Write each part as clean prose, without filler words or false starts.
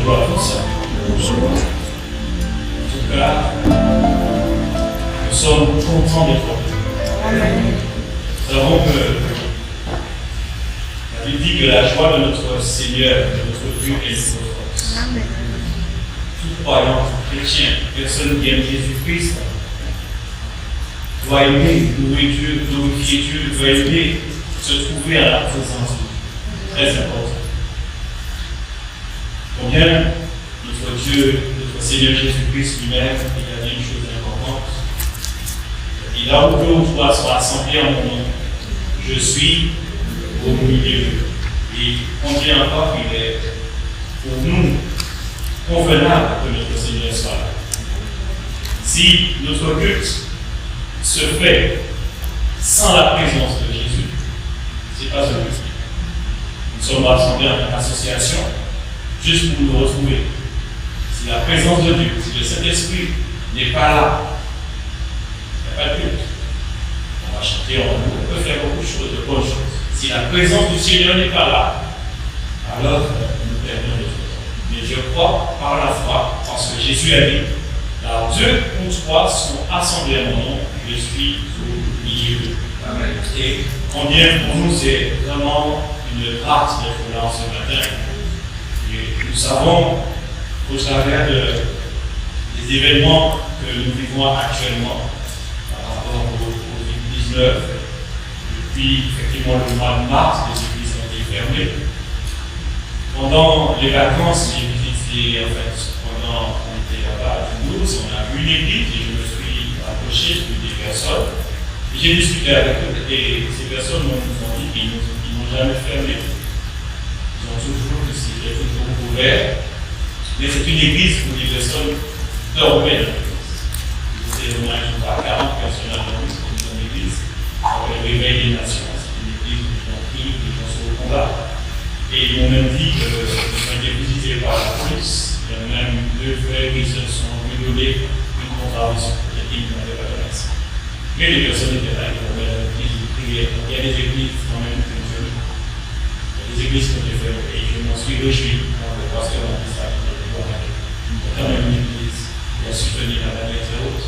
Bonjour à tous. Bonjour. En tout cas, nous sommes contents d'être là. Nous savons que la Bible dit que la joie de notre Seigneur, de notre Dieu est notre force. Tout croyant, tout chrétien, personne qui aime Jésus-Christ, doit aimer, louer Dieu, glorifier Dieu, doit aimer se trouver à la présence de Dieu. Très important. Combien notre Dieu, notre Seigneur Jésus-Christ lui-même, il a dit une chose importante. Il a où deux ou trois sont rassemblés en mon nom. Je suis au milieu. Et combien encore il est pour nous convenable que notre Seigneur soit là. Si notre culte se fait sans la présence de Jésus, ce n'est pas un culte. Nous sommes rassemblés en association juste pour nous retrouver. Si la présence de Dieu, si le Saint-Esprit n'est pas là, il n'y a pas de culte. On va chanter, on peut faire beaucoup de choses, de bonnes choses. Si la présence du Seigneur n'est pas là, alors nous perdons notre temps. Mais je crois par la foi, parce que Jésus a dit, là deux ou trois sont assemblés à mon nom, je suis au milieu d'eux. Amen. Et combien pour nous c'est vraiment une grâce d'être là ce matin. Et nous savons au travers des événements que nous vivons actuellement par rapport au Covid-19, depuis effectivement le mois de mars, les églises ont été fermées. Pendant les vacances, j'ai visité, en fait, pendant qu'on était là-bas à Toulouse, on a vu une église et je me suis approché de des personnes. Et j'ai discuté avec eux et ces personnes nous ont dit qu'ils n'ont jamais fermé. Ils ont toujours ouvert. Mais c'est une église où les personnes dormaient dans l'église. C'était au moins 40 personnes dormaient dans l'église. Le réveil des nations, c'est une église où les gens prient, les gens sont au combat. Et ils m'ont même dit qu'ils ont été visités par la police. Il y a même deux frères qui se sont redonnés une contravention. Ils n'avaient pas de raison. Mais les personnes étaient là, ils dormaient dans l'église, ils priaient. Il y a des églises quand même que Dieu. Il y a des églises qui ont été fermées. Et je m'en suis réjoui quand le pasteur m'a dit ça. Il y a quand même une église qui a su tenir la manière très haute,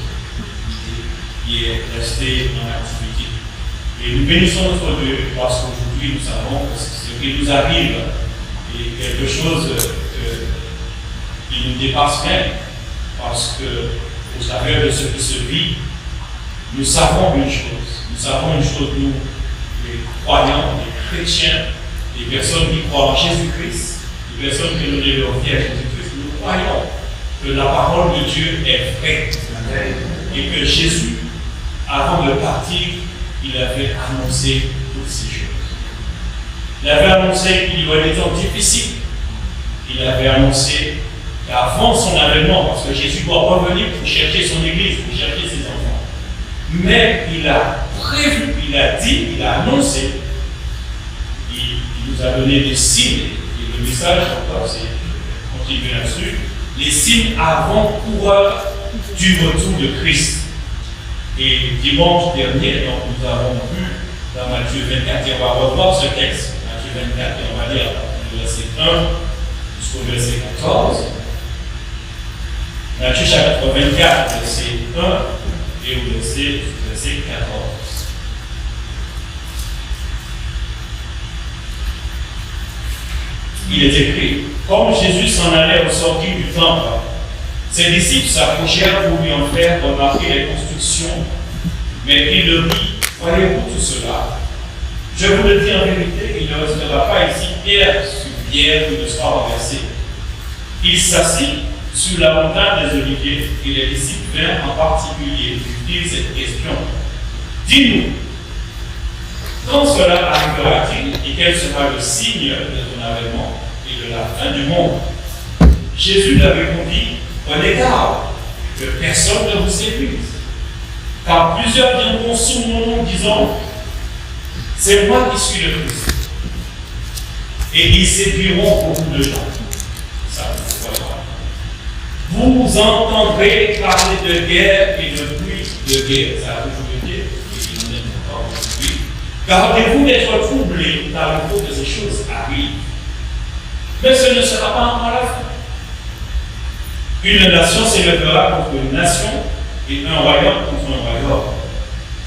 qui est restée en activité. Et nous bénissons notre Dieu parce qu'aujourd'hui nous savons que ce qui nous arrive est quelque chose qui nous dépasse même, parce que au travers de ce qui se vit, nous savons une chose. Nous savons une chose, nous, les croyants, les chrétiens, les personnes qui croient en Jésus-Christ, les personnes qui nous devons fier à Jésus-Christ, nous croyons que la parole de Dieu est vraie et que Jésus, avant de partir, il avait annoncé toutes ces choses. Il avait annoncé qu'il y aurait des temps difficiles. Il avait annoncé qu'avant son avènement, parce que Jésus doit revenir pour chercher son église, pour chercher ses enfants. Mais il a prévu, il a dit, il a annoncé, il nous a donné des signes, et le message encore, c'est continuer là-dessus, les signes avant-coureurs du retour de Christ. Et dimanche dernier, donc, nous avons vu dans Matthieu 24, et on va revoir ce texte, Matthieu 24, et on va lire du verset 1 jusqu'au verset 14. Matthieu chapitre 24, verset 1 et au verset 14. Il est écrit, comme Jésus s'en allait au sortir du temple, ses disciples s'approchèrent pour lui en faire remarquer les constructions, mais il leur dit, voyez-vous tout cela? Je vous le dis en vérité, il ne restera pas ici pierre sur pierre qui ne sera renversée. Il s'assit sur la montagne des Oliviers et les disciples vinrent en particulier lui dire cette question. Dis-nous, quand cela arrivera-t-il et quel sera le signe de ton avènement et de la fin du monde? Jésus leur répondit, prenez garde que personne ne vous séduise, car plusieurs viendront sous mon nom disant, c'est moi qui suis le Christ. Et ils séduiront beaucoup de gens. Ça, vous entendrez parler de guerre et de bruit de guerre. Ça a toujours été, et il en est encore aujourd'hui. Gardez-vous d'être troublés, car il faut que ces choses arrivent. Mais ce ne sera pas encore la fin. Une nation s'élèvera contre une nation et un royaume contre un royaume.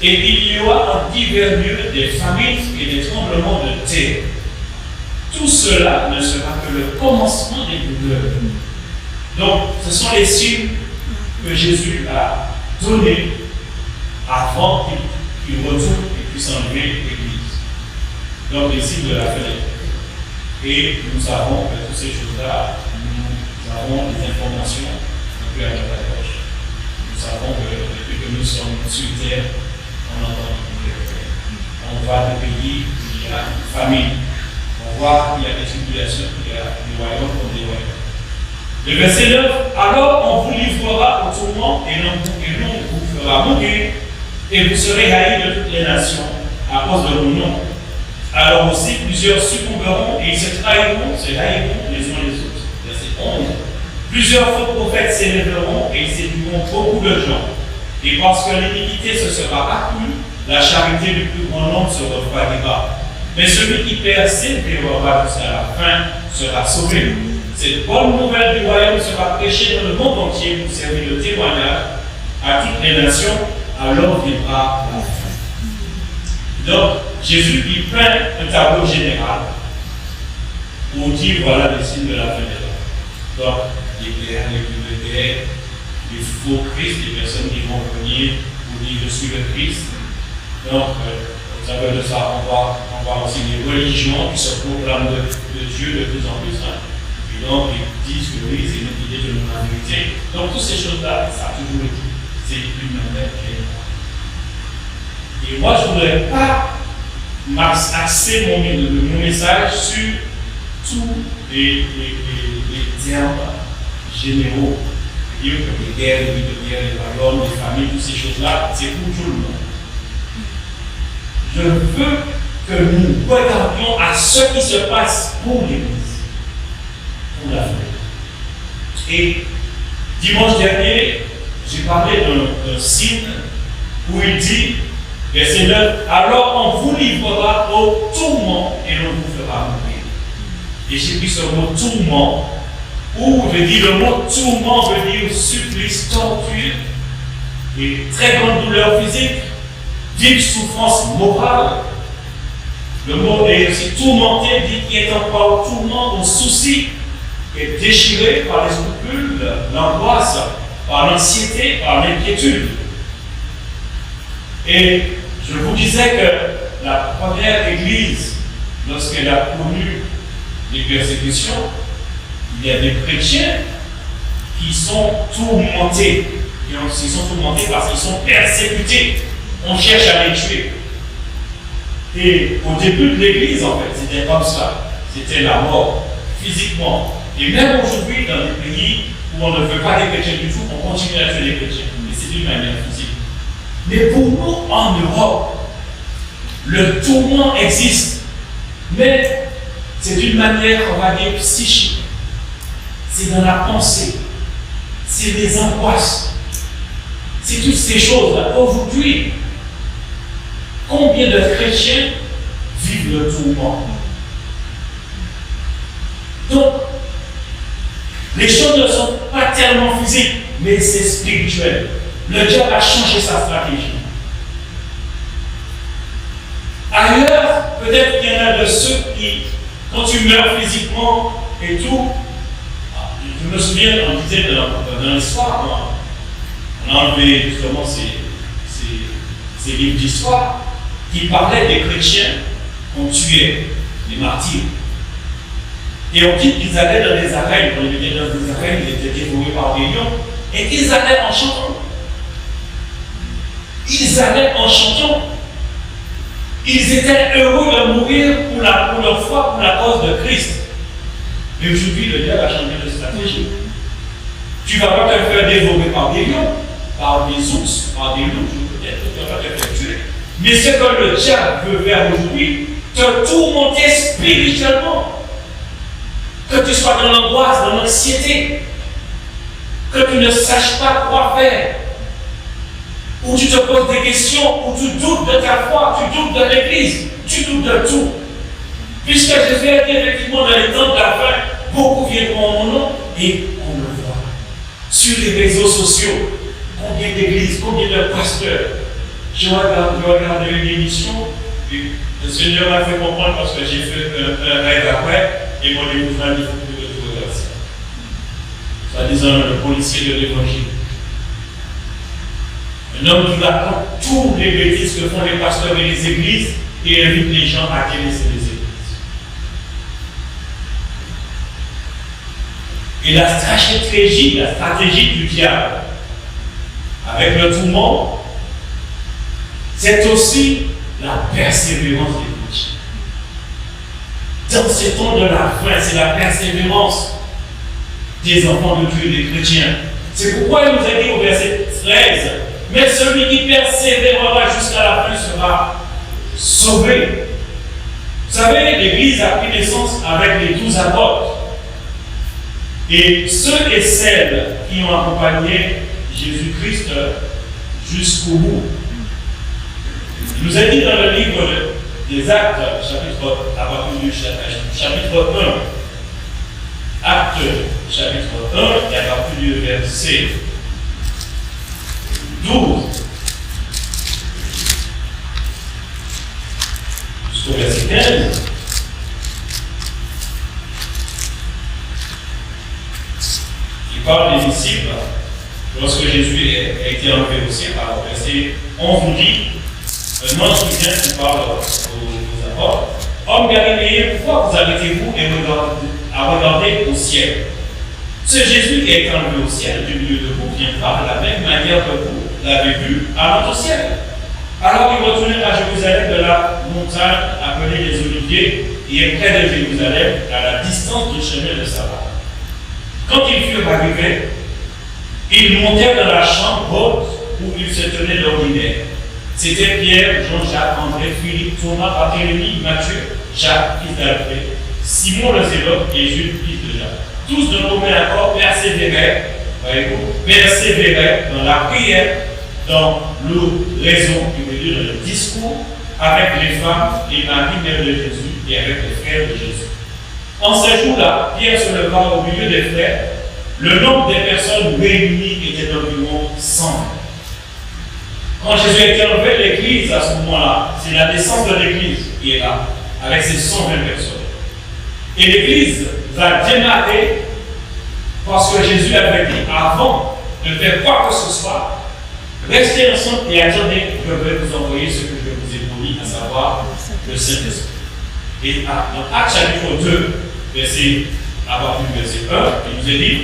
Et il y aura en divers lieux des famines et des tremblements de terre. Tout cela ne sera que le commencement des douleurs. Donc, ce sont les signes que Jésus a donnés avant qu'il retourne et puisse enlever l'Église. Donc, les signes de la fin des temps. Et nous savons que toutes ces choses-là, nous avons des informations un peu à notre approche. Nous savons que depuis que nous sommes sur terre, on entend on va de pays où il y a une famine. On voit qu'il y a des tribulations, il y a des royaumes comme des royaumes. Le verset 9, alors on vous livrera au tourment et non vous fera mourir, et vous serez haïs de toutes les nations à cause de mon nom. Alors aussi plusieurs succomberont et ils se haïront les uns les autres. Verset 11. Plusieurs faux prophètes s'élèveront et ils séduiront beaucoup de gens. Et parce que l'iniquité se sera accrue, la charité du plus grand nombre se refroidira. Mais celui qui persévérera jusqu'à la fin sera sauvé. Cette bonne nouvelle du royaume sera prêchée dans le monde entier pour servir de témoignage à toutes les nations, alors viendra la fin. Donc, Jésus il peint un tableau général pour dire voilà les signes de la fin des temps. Donc, les guerres, les crimes de guerre, les faux Christ, les personnes qui vont venir pour dire je suis le Christ. Donc, vous savez de ça, on voit aussi les religions qui se proclament de Dieu de plus en plus. Et donc, ils disent que oui, c'est une idée de l'humanité. Donc, toutes ces choses-là, ça a toujours été. C'est une manière qui est. Et moi, je ne voudrais pas axer mon message sur tous les termes généraux. Dire que les guerres, les royaumes, les familles, toutes ces choses-là, c'est pour tout le monde. Je veux que nous regardions à ce qui se passe pour l'Église, pour la foi. Et dimanche dernier, j'ai parlé d'un signe où il dit, verset 9, alors on vous livrera au tourment et l'on vous fera mourir. Et j'ai pris ce mot tourment, où je dis le mot tourment veut dire supplice, torture et très grande douleur physique, vive souffrance morale. Le mot est aussi tourmenté, dit qu'il est encore au tourment, au souci, est déchiré par les scrupules, l'angoisse, par l'anxiété, par l'inquiétude. Et je vous disais que la première église, lorsqu'elle a connu les persécutions, il y a des chrétiens qui sont tourmentés. Ils sont tourmentés parce qu'ils sont persécutés. On cherche à les tuer. Et au début de l'église, en fait, c'était comme ça. C'était la mort, physiquement. Et même aujourd'hui, dans des pays où on ne veut pas des chrétiens du tout, on continue à tuer les chrétiens. Mais c'est d'une manière physique. Mais pour nous, en Europe, le tourment existe. Mais c'est d'une manière, on va dire, psychique. C'est dans la pensée. C'est des angoisses. C'est toutes ces choses-là. Aujourd'hui, combien de chrétiens vivent le tourment? Donc, les choses ne sont pas tellement physiques, mais c'est spirituel. Le diable a changé sa stratégie. Ailleurs, peut-être qu'il y en a de ceux qui, quand tu meurs physiquement et tout, je me souviens, on disait dans l'histoire, on a enlevé justement ces livres d'histoire qui parlaient des chrétiens qu'on tuait, des martyrs. Et on dit qu'ils allaient dans des arènes, quand ils étaient dans des arènes, ils étaient dévorés par des lions, et qu'ils allaient en chantant. Ils allaient en chantant. Ils étaient heureux de mourir pour leur foi, pour la cause de Christ. Mais aujourd'hui, le diable a changé de stratégie. Tu ne vas pas te faire dévorer par des lions, par des ours, par des loups, peut-être que tu vas te faire tuer. Mais ce que le diable veut faire aujourd'hui, te tourmenter spirituellement. Que tu sois dans l'angoisse, dans l'anxiété, que tu ne saches pas quoi faire, où tu te poses des questions, où tu doutes de ta foi, tu doutes de l'Église, tu doutes de tout. Puisque Jésus a dit effectivement dans les temps de la fin, beaucoup viendront en mon nom et on le voit. réseaux sociaux, combien d'églises, combien de pasteurs. Je regardais une émission, et le Seigneur m'a fait comprendre parce que j'ai fait un rêve après, et mon épouse m'a dit, il faut que tu regardes ça. Soi-disant le policier de l'évangile. Un homme qui raconte toutes les bêtises que font les pasteurs et les églises et invite les gens à délaisser les églises. Et la stratégie du diable, avec le tourment, c'est aussi la persévérance des chrétiens. Dans ces temps de la fin, c'est la persévérance des enfants de Dieu, des chrétiens. C'est pourquoi il nous a dit au verset 13, mais celui qui persévérera jusqu'à la fin sera sauvé. Vous savez, l'Église a pris naissance avec les 12 apôtres. Et ceux et celles qui ont accompagné Jésus-Christ jusqu'au bout. Il nous a dit dans le livre des Actes, à partir du chapitre 1, Actes, chapitre 1, et à partir du verset 12 jusqu'au verset 15. Il parle des disciples lorsque Jésus a été enlevé au ciel. Alors, verset 11 nous dit, un ange qui vient qui parle aux apôtres, homme galiléen, pourquoi vous arrêtez-vous et à regarder au ciel? Ce Jésus qui a été enlevé au ciel du milieu de vous viendra de la même manière que vous l'avez vu à notre ciel. Alors ils retournèrent à Jérusalem de la montagne appelée les Oliviers, et près de Jérusalem, à la distance du chemin de Sabbat. Quand ils furent arrivés, ils montèrent dans la chambre haute où ils se tenaient d'ordinaire. C'était Pierre, Jean, Jacques, André, Philippe, Thomas, Barthélemy, Matthieu, Jacques, fils d'Alphée, Simon le Zélote et Jules, fils de Jacques. Tous de commun accord persévéraient dans la prière, dans l'oraison, qui veut dire dans le discours, avec les femmes et Marie, mère de Jésus, et avec les frères de Jésus. En ces jours-là, Pierre se leva au milieu des frères. Le nombre des personnes réunies était d'environ 100. Quand Jésus a été enlevé, l'église, à ce moment-là, c'est la naissance de l'église qui est là, avec ses 120 personnes. Et l'église va démarrer parce que Jésus avait dit, avant de faire quoi que ce soit, restez ensemble et attendez, je vais vous envoyer ce que je vous ai promis, à savoir le Saint-Esprit. Et dans Actes chapitre 2, à partir du verset 1, il nous est dit,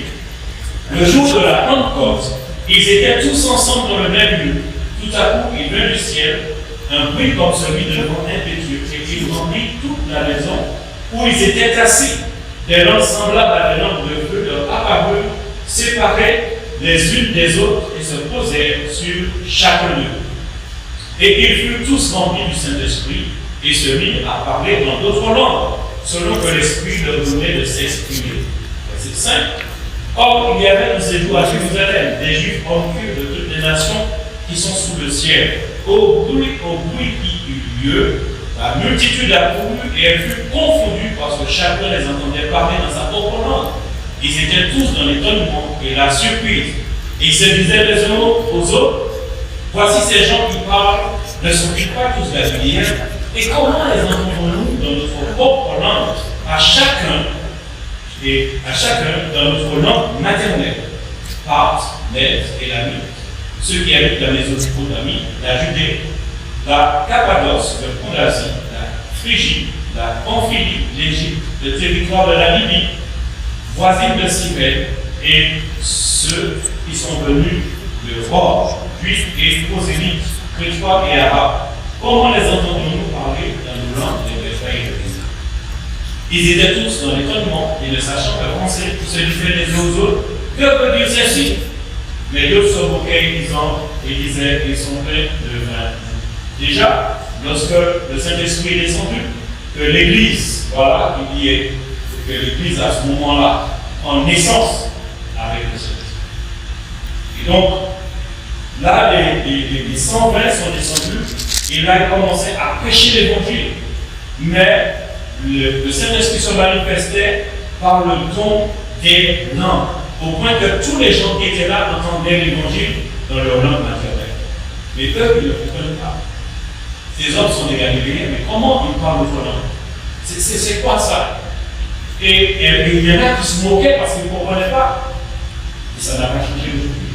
le jour de la Pentecôte, ils étaient tous ensemble dans le même lieu. Tout à coup, il vint du ciel un bruit comme celui de vent impétueux, et il remplit toute la maison où ils étaient assis. Des langues semblables à des langues de feu leur apparurent, séparées les unes des autres, et se posèrent sur chacun d'eux. Et ils furent tous remplis du Saint-Esprit, et se mirent à parler dans d'autres langues, selon que l'Esprit leur donnait de s'exprimer. Verset 5. Or, il y avait dans ces jours à Jérusalem des Juifs hommes purs de toutes les nations qui sont sous le ciel. Au bruit qui eut lieu, la multitude accourut et elle fut confondue parce que chacun les entendait parler dans sa propre langue. Ils étaient tous dans l'étonnement et la surprise. Et ils se disaient les uns aux autres, voici ces gens qui parlent, ne sont-ils pas tous galiléens? Et comment les entendons-nous dans notre propre langue, à chacun dans notre langue maternelle? Parthes, Mèdes et Lamite, ceux qui habitent la Mésopotamie, la Judée, la Cappadoce, le Pontasie, la Phrygie, la Pamphylie, l'Égypte, le territoire de la Libye, voisine de Cyrène, et ceux qui sont venus de Rome, juifs et prosélytes, chrétiens et arabes. Comment les entendons-nous parler dans nos langues des frères? Ils étaient tous dans l'étonnement et ne sachant pas penser, se disaient les uns aux autres, que veut dire ceci? Mais d'autres se moquaient et disaient, ils sont pleins de vin. Déjà, lorsque le Saint-Esprit est descendu, que l'Église, voilà, il y est, que l'Église à ce moment-là, en naissance avec le Saint-Esprit. Et donc, là, les 120 sont descendus, et là, ils commençaient à prêcher l'Évangile. Mais le Saint-Esprit se manifestait par le don des langues. au point que tous les gens qui étaient là entendaient l'évangile dans leur langue maternelle. Mais eux, ils ne le comprennent pas. Ces hommes sont des Galiléens, mais comment ils parlent notre langue? C'est quoi ça? Et il y en a qui se moquaient parce qu'ils ne comprenaient pas. Et ça n'a pas changé aujourd'hui.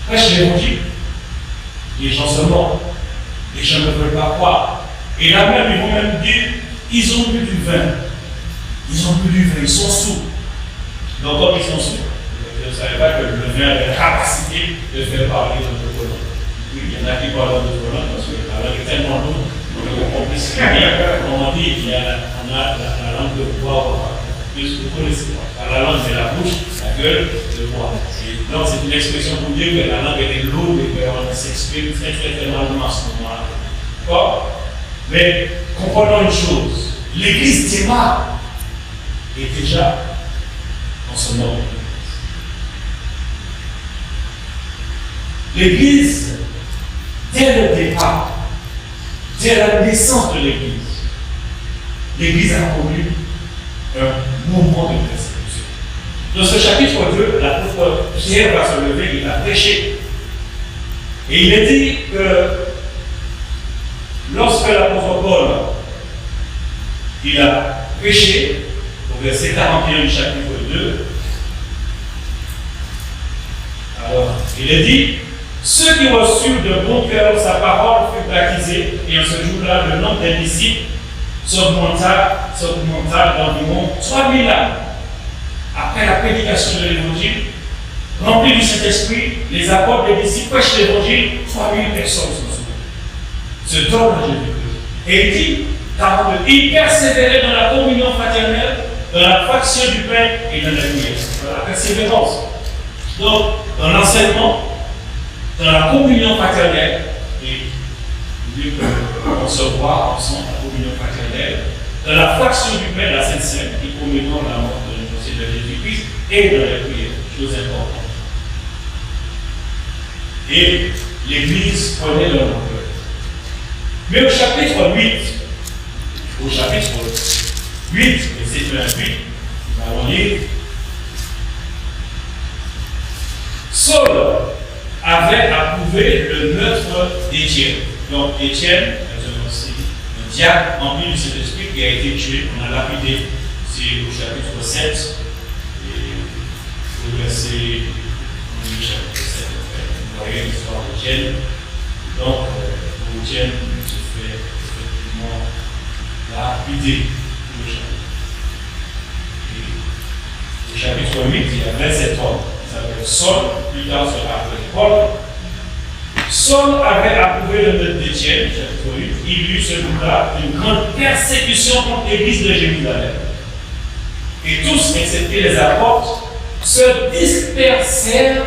Prêche l'évangile. Les gens se moquent. Les gens ne veulent pas croire. Et là même, ils vont même dire, ils ont bu du vin. Ils ont bu du vin, ils sont sourds. Donc comme ils sont sourds, je ne savais pas que le vin avait la capacité de faire parler notre langue. Oui, il y en a qui parlent d'autres langues parce que la langue est tellement lourde. On dit, on a la langue de bois, la langue c'est la bouche, la gueule, le bois. Donc c'est une expression pour dire que la langue était lourde et qu'on s'exprime très malement à ce moment-là. D'accord? Mais comprenons une chose, l'église d'Emma est déjà en ce moment. L'église, dès le départ, dès la naissance de l'Église a connu un mouvement de persécution. Dans ce chapitre 2, l'apôtre Pierre va se lever, il va prêcher. Et il est dit que lorsque l'apôtre Paul il a prêché, au verset 41 du chapitre 2, alors il est dit, ceux qui reçurent de bon cœur sa parole furent baptisés, et en ce jour-là, le nombre des disciples s'augmenta d'environ 3000 âmes. Après la prédication de l'évangile, remplis du Saint-Esprit, les apôtres des disciples prêchent l'évangile, 3000 personnes se donnent à Jésus-Christ. Et il dit, car ils persévéraient dans la communion fraternelle, dans la fraction du pain et dans la prière. Dans la persévérance. Donc, dans l'enseignement, dans la communion fraternelle, et on se voit ensemble, la communion fraternelle, dans la fraction du pain, la Sainte Seine, qui commémore la mort de notre Seigneur Jésus-Christ, et dans la prière, chose importante. Et l'Église prenait leur ampleur. Mais au chapitre 8, verset 28, nous allons lire, Saul avait approuvé le meurtre d'Étienne. Donc Étienne, un diacre rempli du Saint-Esprit qui a été tué, on a lapidé, c'est au chapitre 7, et au verset, chapitre 7, vous voyez l'histoire d'Étienne. Donc, Étienne se fait effectivement lapider le chapitre. Au chapitre 8, il y avait cet homme. Saul, plus tard sera appelé Paul. Saul avait approuvé le meurtre d'Étienne, chapitre 8. Il eut ce jour-là une grande persécution contre l'église de Jérusalem. Et tous, excepté les apôtres, se dispersèrent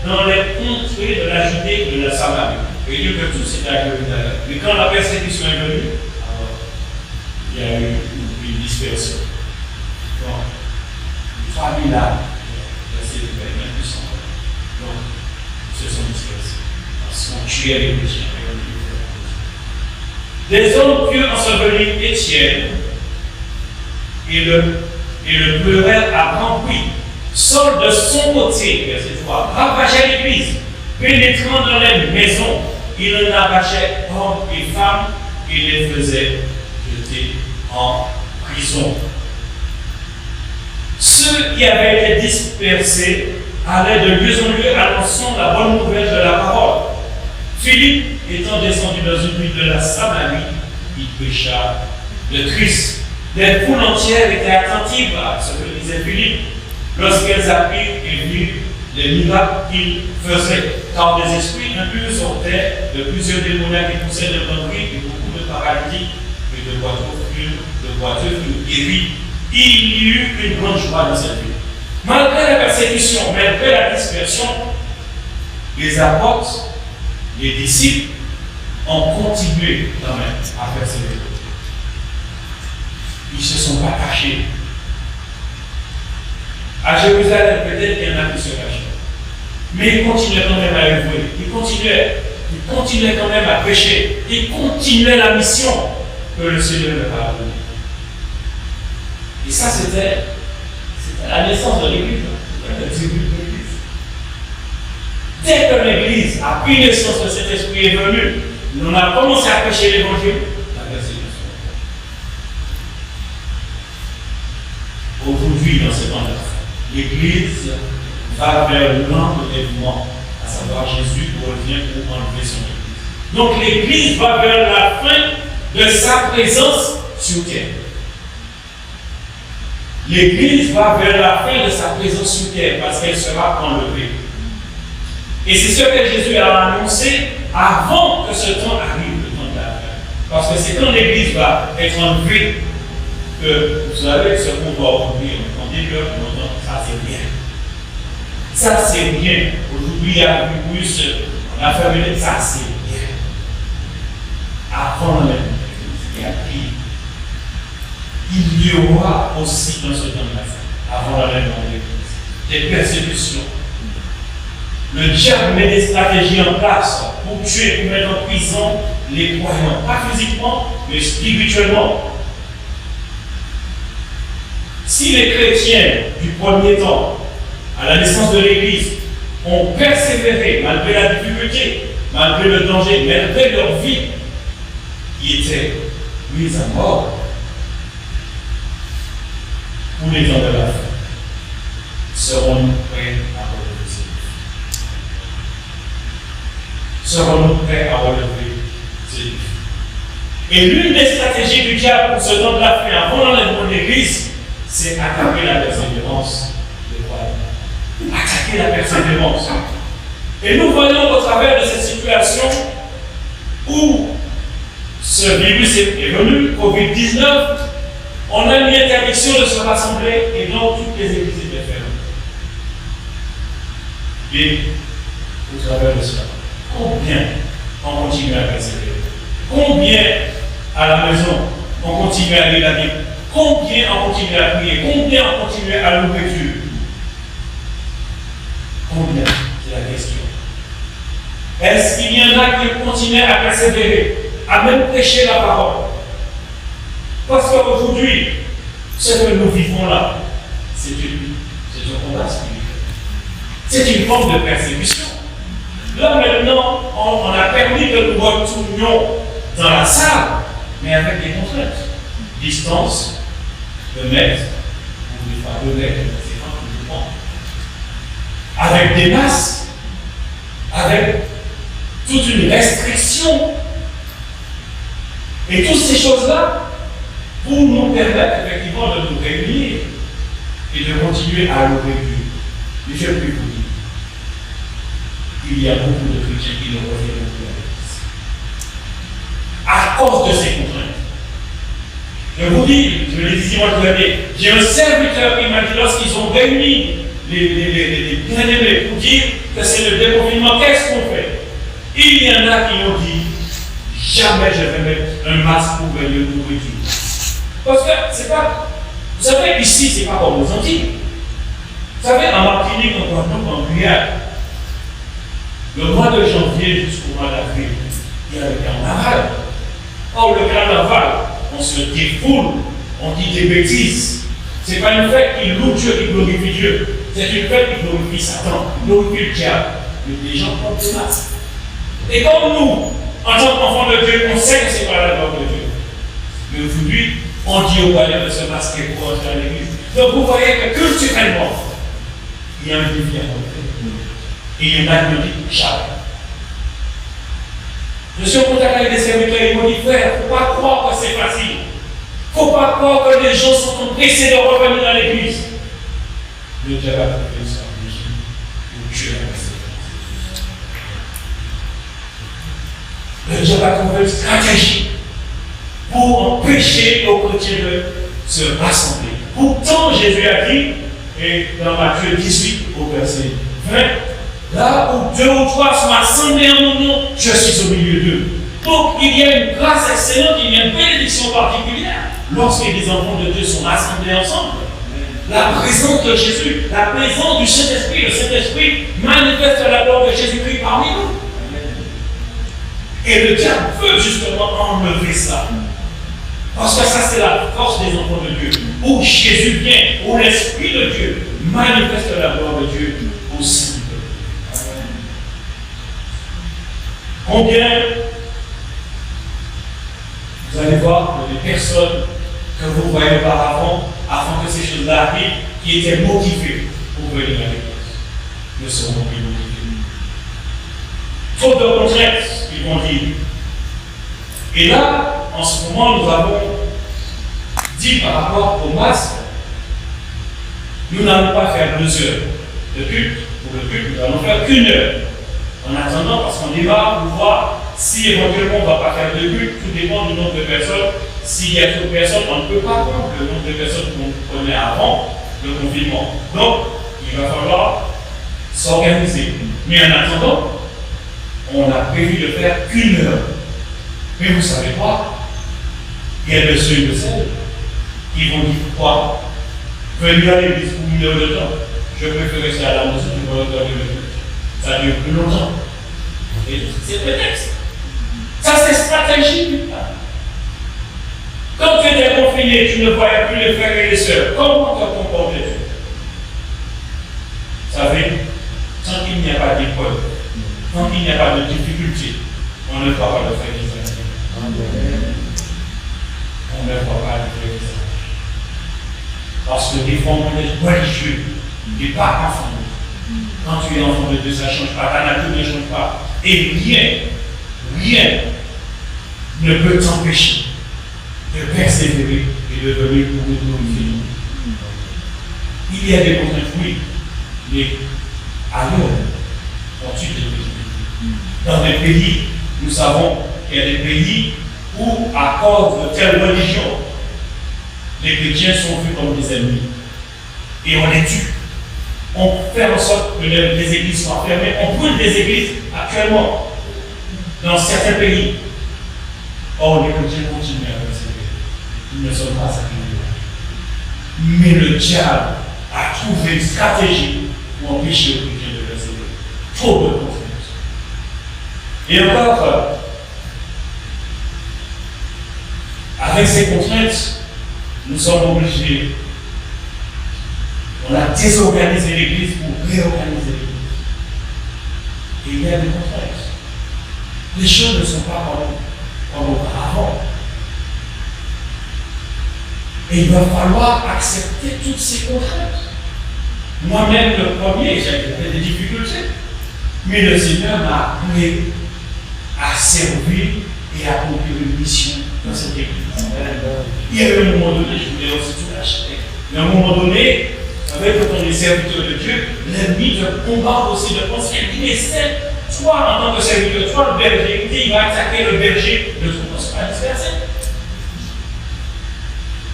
dans les contrées de la Judée et de la Samarie. Et dire que tous étaient à Jérusalem. Mais quand la persécution est venue, alors, il y a eu une dispersion. Donc, 3000 âmes. Donc, ils se sont dispersés. Parce qu'on tuait les chrétiens. Des hommes purent ensevelir Étienne et le pleurèrent à grand prix. Saul de son côté, verset 3, ravageait l'église, pénétrant dans les maisons, il en arrachait hommes et femmes et les faisait jeter en prison. Ceux qui avaient été dispersés allaient de lieu en lieu annonçant la bonne nouvelle de la parole. Philippe, étant descendu dans une ville de la Samarie, il prêcha le Christ. Les foules entières étaient attentives à ce que disait Philippe lorsqu'elles apprirent et virent les miracles qu'il faisait. Car des esprits impurs sortaient de plusieurs démoniaques qui poussaient de l'envie et beaucoup de paralytiques et de boiteux furent guéris. Il y eut une grande joie dans cette ville. Malgré la persécution, malgré la dispersion, les apôtres, les disciples ont continué quand même à persévérer. Ils ne se sont pas cachés. À Jérusalem, peut-être qu'il y en a qui se cachaient. Mais ils continuaient quand même à œuvrer. Ils continuaient quand même à prêcher. Ils continuaient la mission que le Seigneur leur a donnée. Et ça, c'était la naissance de l'Église. début de l'Église. Dès que l'Église a pris naissance, le Saint-Esprit est venu, on a commencé à prêcher l'Évangile, la persécution. Aujourd'hui, dans ce temps-là, l'Église va vers l'enlèvement, à savoir Jésus revient pour enlever son Église. Donc l'Église va vers la fin de sa présence sur terre. L'Église va vers la fin de sa présence sur terre parce qu'elle sera enlevée. Et c'est ce que Jésus a annoncé avant que ce temps arrive, le temps de la fin. Parce que c'est quand l'Église va être enlevée que vous savez ce qu'on va aujourd'hui. On dit que ça c'est bien. Ça c'est bien. Aujourd'hui, il y a plus la famille, ça c'est bien. Avant même, il y a pire. Il y aura aussi dans ce temps-là, avant l'enlèvement de l'Église, des persécutions. Le diable met des stratégies en place pour tuer, pour mettre en prison les croyants, pas physiquement, mais spirituellement. Si les chrétiens du premier temps, à la naissance de l'Église, ont persévéré malgré la difficulté, malgré le danger, malgré leur vie, qui était mise à mort, pour les temps de la fin, serons-nous prêts à relever ces défis? Serons-nous prêts à relever ces défis? Et l'une des stratégies du diable pour ce temps de la fin, avant l'enlèvement de l'Église, c'est attaquer la persévérance des croyants. Attaquer la persévérance. Et nous voyons au travers de cette situation où ce virus est venu, Covid-19, on a mis interdiction de se rassembler et donc toutes les églises étaient fermées. Et au travers de cela, combien on continue à persévérer? Combien à la maison on continue à lire la Bible? Combien on continue à prier? Combien on continue à louer Dieu? Combien? C'est la question. Est-ce qu'il y en a qui continuent à persévérer, à même prêcher la parole? Parce qu'aujourd'hui, ce que nous vivons là, c'est un combat spirituel. C'est une forme de persécution. Là maintenant, on a permis que nous retournions dans la salle, mais avec des contraintes. Distance, 2 mètres, ou des fois 2 mètres, c'est pas plus grand. Avec des masques, avec toute une restriction. Et toutes ces choses-là, pour nous permettre effectivement de nous réunir et de continuer à louer Dieu. Mais je peux vous dire, il y a beaucoup de chrétiens qui ne reviennent plus à l'église. À cause de ces contraintes. Je vous dis, je l'ai dit dimanche dernier, j'ai un serviteur qui m'a dit lorsqu'ils ont réuni les bien-aimés pour dire que c'est le déconfinement, qu'est-ce qu'on fait? Il y en a qui ont dit, jamais je vais mettre un masque pour venir louer Dieu. Parce que c'est pas. Vous savez, ici, c'est pas comme aux Antilles. Vous savez, en Martinique, en Guadeloupe, en Guyane, le mois de janvier jusqu'au mois d'avril, il y a le carnaval. Or, le carnaval, on se défoule, on dit des bêtises. C'est pas une fête qui loue Dieu, qui glorifie Dieu. C'est une fête qui glorifie Satan, qui glorifie le diable. Mais les gens portent des masques. Et comme nous, en tant qu'enfants de Dieu, on sait que c'est pas la gloire de Dieu. Mais aujourd'hui, on dit aux croyants de se masquer pour entrer à l'église. Donc vous voyez que culturellement, il y a un défi à relever. Et il y en a qui me disent jamais. Je suis en contact avec des serviteurs, ils m'ont dit, frère, il ne faut pas croire que c'est facile. Il ne faut pas croire que les gens sont pressés de revenir dans l'église. Le diable a trouvé une stratégie pour tuer la persévérance. Le diable a trouvé une stratégie pour empêcher aux chrétiens de se rassembler. Pourtant, Jésus a dit, et dans Matthieu 18, au verset 20, là où 2 ou 3 sont assemblés en mon nom, je suis au milieu d'eux. Donc, il y a une grâce excellente, il y a une bénédiction particulière lorsque les enfants de Dieu sont rassemblés ensemble. La présence de Jésus, la présence du Saint-Esprit, le Saint-Esprit manifeste la gloire de Jésus-Christ parmi nous. Et le diable veut justement enlever ça. Parce que ça, c'est la force des enfants de Dieu. Où Jésus vient, où l'Esprit de Dieu manifeste la gloire de Dieu au sein du peuple. Combien vous allez voir des personnes que vous voyez auparavant, afin que ces choses-là arrivent, qui étaient motivées pour venir à l'église, ne seront plus motivées. Faute de contraintes, ils vont dire. Et là, en ce moment, nous avons dit par rapport au masque, nous n'allons pas faire 2 heures de culte. Pour le culte, nous allons faire qu'1 heure. En attendant, parce qu'on démarre pour voir si éventuellement on ne va pas faire 2 cultes, tout dépend du nombre de personnes. S'il y a trop de personnes, on ne peut pas prendre le nombre de personnes qu'on prenait avant le confinement. Donc, il va falloir s'organiser. Mais en attendant, on a prévu de faire qu'1 heure. Mais vous savez quoi? Il y a de ceux et de celles qui vont dire quoi? Venir à l'église pour 1 heure de temps. Je préfère rester à la maison, je vais regarder le culte. Ça dure plus longtemps. Et c'est prétexte. Ça, c'est stratégie. Quand tu étais confiné, tu ne voyais plus les frères et les sœurs. Comment te comportais-tu? Vous savez, tant qu'il n'y a pas d'épreuve, tant qu'il n'y a pas de difficulté, on ne voit pas le frère Israël. On ne voit pas le frère Israël. Parce que des fois, on est religieux, et pas enfant. Quand tu es enfant de Dieu, ça ne change pas, ta nature ne change pas. Et rien ne peut t'empêcher de persévérer et de venir pour nous glorifier. Il y a des contraintes, oui, mais ailleurs, on-tu des difficultés? Dans des pays, nous savons qu'il y a des pays où, à cause de telle religion, les chrétiens sont vus comme des ennemis. Et on les tue. On fait en sorte que les églises soient fermées. On brûle des églises actuellement dans certains pays. Or, les chrétiens continuent à persévérer. Ils ne sont pas sacrifiés. Mais le diable a trouvé une stratégie pour empêcher les chrétiens de persévérer. Trop de contraintes. Et encore, avec ces contraintes, nous sommes obligés. On a désorganisé l'église pour réorganiser l'église. Et il y a des contraintes. Les choses ne sont pas comme auparavant. Et il va falloir accepter toutes ces contraintes. Moi-même, le premier, j'avais des difficultés. Mais le Seigneur m'a appelé à servir et à accomplir une mission dans cette église. Il y a eu un moment donné, je voulais aussi tout lâcher. Mais à un moment donné, avec quand on est serviteur de Dieu, l'ennemi te bombarde aussi de pensées. Il dit, mais c'est toi, en tant que serviteur, toi, le berger, il va attaquer le berger de ton poste à disperser.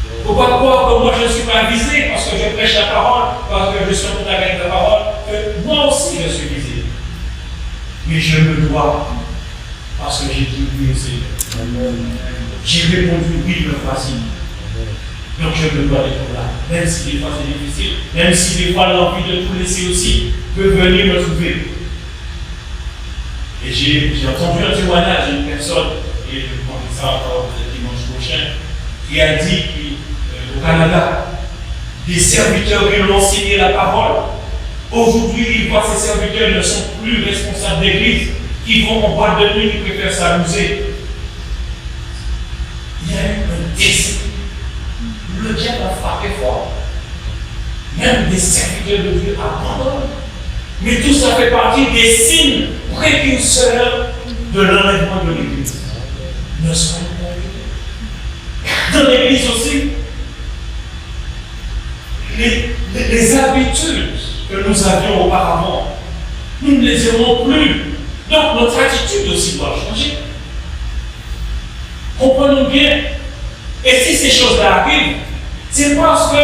Il ne faut pas croire que moi je ne suis pas visé parce que je prêche la parole, parce que je suis en contact avec la parole, que moi aussi je suis visé. Mais je me dois, parce que j'ai dit oui au Seigneur. J'ai répondu oui, me voici. Donc je me dois d'être là, même si des fois c'est difficile, même si des fois l'envie de tout laisser aussi peut venir me trouver. Et j'ai entendu un témoignage d'une personne, et je prends ça encore le dimanche prochain, qui a dit qu'au Canada, des serviteurs lui ont enseigné la parole. Aujourd'hui, il voit que ces serviteurs ne sont plus responsables d'église, qui vont en boîte de nuit, qui préfèrent s'amuser. Il y a eu un décès. Le diable a frappé fort. Même des serviteurs de Dieu abandonnent. Mais tout ça fait partie des signes précurseurs de l'enlèvement de l'Église. Ne soyons pas dans l'Église aussi, les habitudes que nous avions auparavant, nous ne les aurons plus. Donc notre attitude aussi doit changer. Comprenons bien. Et si ces choses-là arrivent, c'est parce que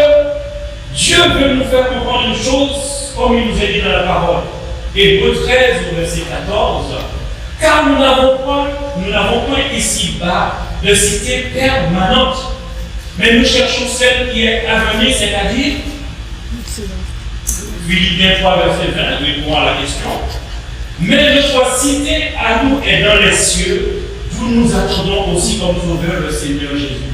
Dieu veut nous faire comprendre une chose, comme il nous a dit dans la parole. Hébreux 13 au verset 14. Car nous n'avons point ici-bas de cité permanente, mais nous cherchons celle qui est à venir, c'est-à-dire Philippiens 3, verset 20, répond à la question. Mais notre cité à nous est dans les cieux, d'où nous attendons aussi comme sauveur le Seigneur Jésus.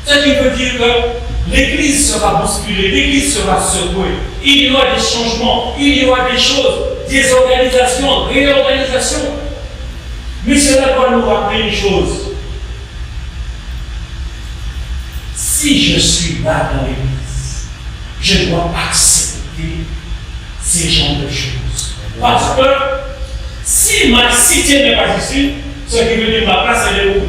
Ce qui veut dire que l'Église sera bousculée, l'Église sera secouée. Il y aura des changements, il y aura des choses, des organisations, réorganisations. Mais cela doit nous rappeler une chose. Si je suis là dans l'Église, je dois accepter ces genres de choses. Parce que si ma cité n'est pas ici, ce qui veut dire ma place, elle est où?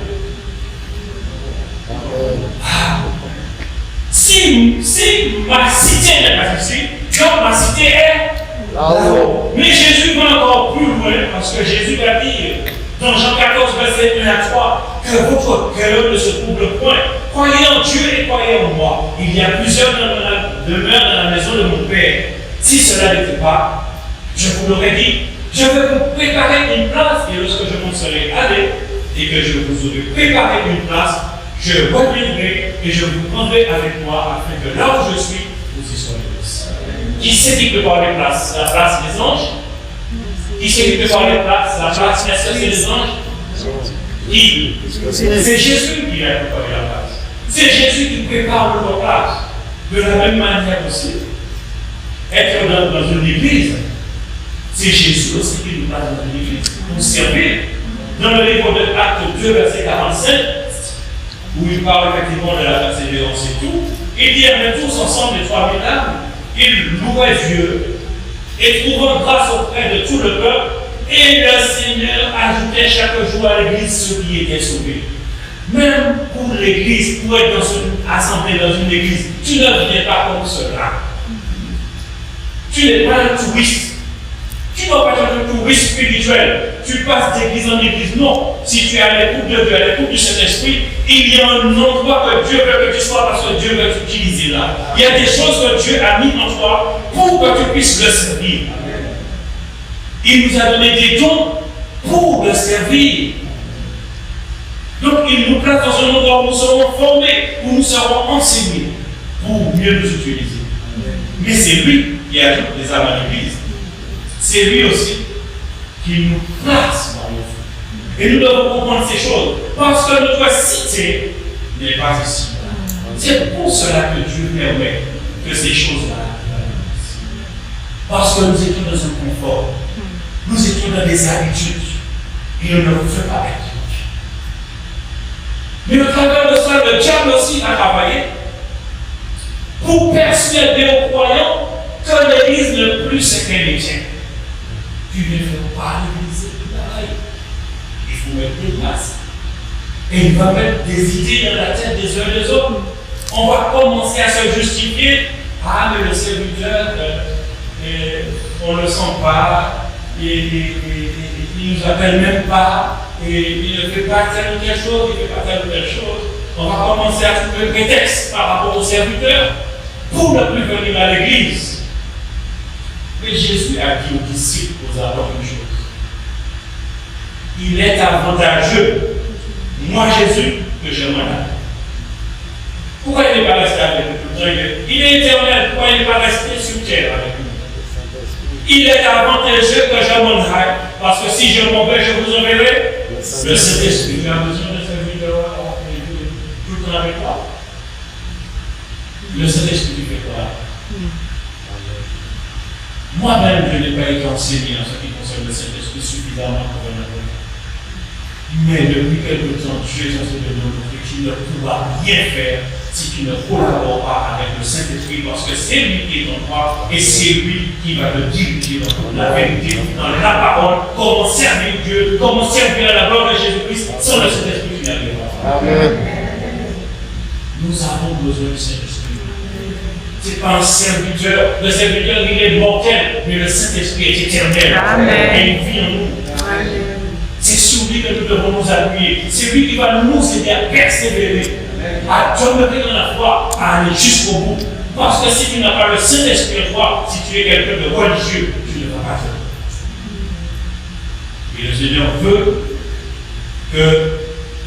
Si ma cité n'est pas ici, donc ma cité est là-haut. Mais Jésus va encore plus loin, parce que Jésus va dire dans Jean 14, verset 1 à 3, que votre cœur ne se trouble point. Croyez en Dieu et croyez en moi. Il y a plusieurs demeures dans la maison de mon Père. Si cela n'était pas, je vous l'aurais dit, je vais vous préparer une place, et lorsque je m'en serai allé, et que je vous aurai préparé une place, je reviendrai et je vous prendrai avec moi, afin que là où je suis, vous y soyez aussi. Qui c'est qui prépare les places? La place des anges? Qui c'est qui prépare les places? La place des anges? Qui? C'est Jésus qui a préparé la place. C'est Jésus qui prépare notre place. De la même manière aussi, être dans une église, c'est Jésus aussi qui nous place dans une église. Pour servir. Dans le livre de Actes 2, verset 45, où il parle effectivement de la persévérance et tout, il dit, mais tous ensemble, les 3000 âmes, ils louaient Dieu et trouvant grâce auprès de tout le peuple, et le Seigneur ajoutait chaque jour à l'église ceux qui étaient sauvés. Même pour l'église, pour être dans une assemblée, dans une église, tu ne viens pas comme cela. Tu n'es pas un touriste. Tu ne vas pas être un touriste spirituel. Tu passes d'église en église. Non. Si tu es à l'écoute de Dieu, à l'écoute du Saint-Esprit, il y a un endroit que Dieu veut que tu sois parce que Dieu veut t'utiliser là. Il y a des choses que Dieu a mis en toi pour que tu puisses le servir. Il nous a donné des dons pour le servir. Donc il nous place dans un endroit où nous serons formés, où nous serons enseignés pour mieux nous utiliser. Mais c'est lui qui ajoute les âmes à l'église. C'est lui aussi qui nous place dans le feu. Et nous devons comprendre ces choses. Parce que notre cité n'est pas ici. C'est pour cela que Dieu permet que ces choses-là arrivent. Parce que nous étions dans un confort. Nous étions dans des habitudes. Et on ne le fait pas être. Mais au travers de ça, le diable aussi a travaillé pour persuader aux croyants que l'église n'est plus ce qu'elle était. Tu ne fais pas l'église de travail. Il faut mettre des places. Et il va mettre des idées dans la tête des uns et des autres. On va commencer à se justifier. Ah, mais le serviteur, on ne le sent pas. Il ne nous appelle même pas. Et il ne fait pas telle ou telle chose, il ne fait pas telle ou telle chose. On va commencer à trouver un prétexte par rapport au serviteur pour ne plus venir à l'église. Mais Jésus a dit aux disciples, aux apôtres, une chose. Il est avantageux, moi Jésus, que je m'en aille. Pourquoi il n'est pas resté avec nous? Il est éternel, pourquoi il n'est pas resté sur terre avec nous? Il est avantageux que je m'en aille, parce que si je m'en vais, je vous enverrai le Saint-Esprit. Tu as besoin de servir tout le temps avec toi. Le Saint-Esprit fait quoi? Moi-même, je n'ai pas été enseigné en ce qui concerne le Saint-Esprit suffisamment pour un appel. Mais depuis quelque temps, Dieu est censé de nous montrer qu'il ne pourra rien faire si tu ne collabores pas avec le Saint-Esprit, parce que c'est lui qui est en toi et c'est lui qui va te diriger dans la vérité, dans la parole, comment servir Dieu, comment servir à la gloire de Jésus-Christ sans le Saint-Esprit qui n'arrive pas. Amen. Nous avons besoin du Saint-Esprit. Ce n'est pas un serviteur. Le serviteur, il est mortel, mais le Saint-Esprit est éternel. Amen. Et il vit en nous. Amen. C'est sur lui que nous devons nous appuyer. C'est lui qui va nous aider à persévérer, à demeurer dans la foi, à aller jusqu'au bout. Parce que si tu n'as pas le Saint-Esprit en toi, si tu es quelqu'un de religieux, tu ne vas pas faire. Et le Seigneur veut que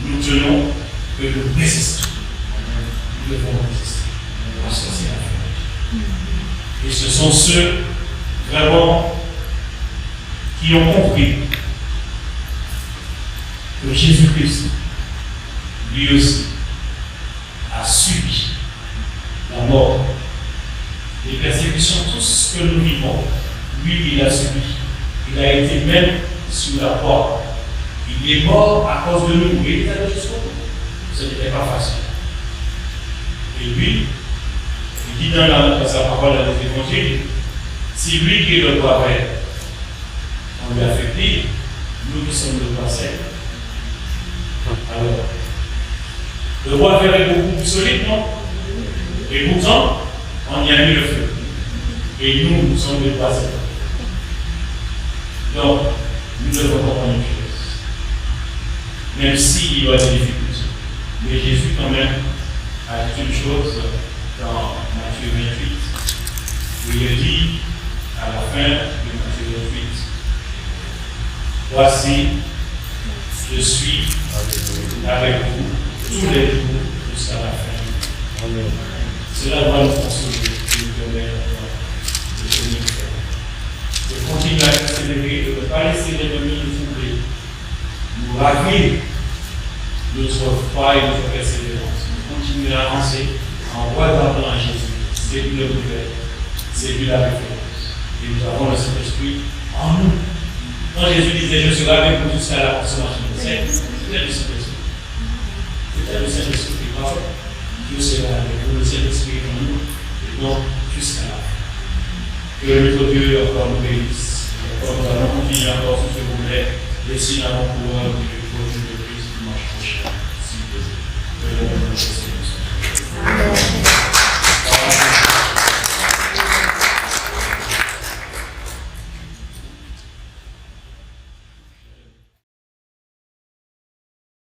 nous tenons, que nous résistons. Nous devons résister. Parce que c'est la foi. Et ce sont ceux vraiment qui ont compris que Jésus-Christ, lui aussi, a a subi la mort, les persécutions, tout ce que nous vivons, lui, il a subi. Il a été même sous la croix. Il est mort à cause de nous. Il était allé jusqu'au bout. Ce n'était pas facile. Et lui, il dit dans sa parole dans les évangiles, si lui qui est le bois vert, on lui a fait pire, nous qui sommes le bois sec. Alors, le bois vert est beaucoup plus solide, non? Et pourtant, on y a mis le feu. Et nous sommes les bois secs. Donc, nous devons comprendre une chose. Même s'il y a des difficultés. Mais Jésus, quand même, a dit une chose dans Matthieu 28, où il dit, à la fin de Matthieu 28, voici, je suis avec vous tous les jours jusqu'à la fin. Amen. Cela doit nous consoler, nous donner le Seigneur. De continuer à accélérer, de ne pas laisser l'ennemi nous troubler, nous raviver notre foi et notre persévérance. Nous continuer à avancer en regardant à Jésus. C'est lui le nouvelle, c'est lui la référence. Et nous avons le Saint-Esprit en nous. Quand Jésus disait, je serai avec vous jusqu'à la consommation de c'était le Saint-Esprit. C'était le Saint-Esprit qui parle. Je serai avec vous, le Saint-Esprit en nous, et donc jusqu'à la fin. Que notre Dieu encore nous bénisse. Encore nous allons continuer encore sur ce volet. Laissez la pouvoir du jour de Christ dimanche prochain. Si Dieu veut.